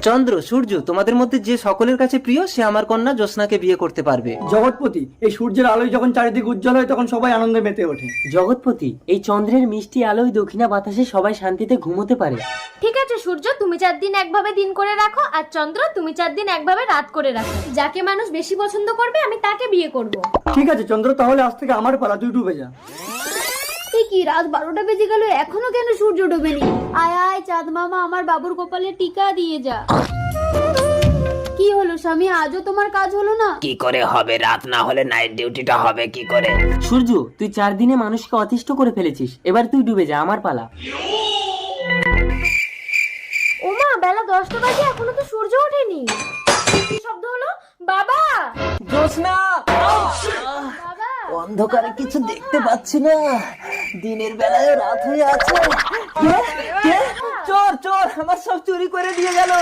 চন্দ্র, সূর্য, তোমাদের মধ্যে যে সকলের কাছে প্রিয় সে আমার কন্যা জ্যোৎস্নাকে বিয়ে করতে পারবে। জগৎপতি, এই সূর্যের আলোয় যখন চারিদিকে উজ্জ্বল হয় তখন সবাই আনন্দে মেতে ওঠে। জগৎপতি, এই চন্দ্রের মিষ্টি আলোয় দক্ষিণা বাতাসে সবাই শান্তিতে ঘুমোতে পারে। ঠিক আছে সূর্য, তুমি 4 দিন একভাবে দিন করে রাখো, আর চন্দ্র তুমি 4 দিন একভাবে রাত করে রাখো। যাকে মানুষ বেশি পছন্দ করবে আমি তাকে বিয়ে করব। ঠিক আছে চন্দ্র, তাহলে আজ থেকে আমার পালা, তুই ডুবে যা। এই কি, রাত 12টা বেজে গেল, এখনো কেন সূর্য ডোবেনি? আয় আয় চাঁদ মামা, আমার বাবুর কপালে টিকা দিয়ে যা। কি হলো স্বামী, আজও তোমার কাজ হলো না? কি করে হবে, রাত না হলে নাইট ডিউটিটা হবে কি করে? সূর্য, তুই 4 দিনে মানুষকে অতিষ্ঠ করে ফেলেছিস, এবার তুই ডুবে যা, আমার পালা। ওমা, বেলা 10টা বাজে, এখনো তো সূর্য ওঠেনি। কি শব্দ হলো? বাবা! জ্যোৎস্না, বাবা! অন্ধকারে কিছু দেখতে পাচ্ছি না, দিনের বেলায় রাত হয়ে আছে। কে? চোর চোর, আমার সব চুরি করে দিয়ে গেল।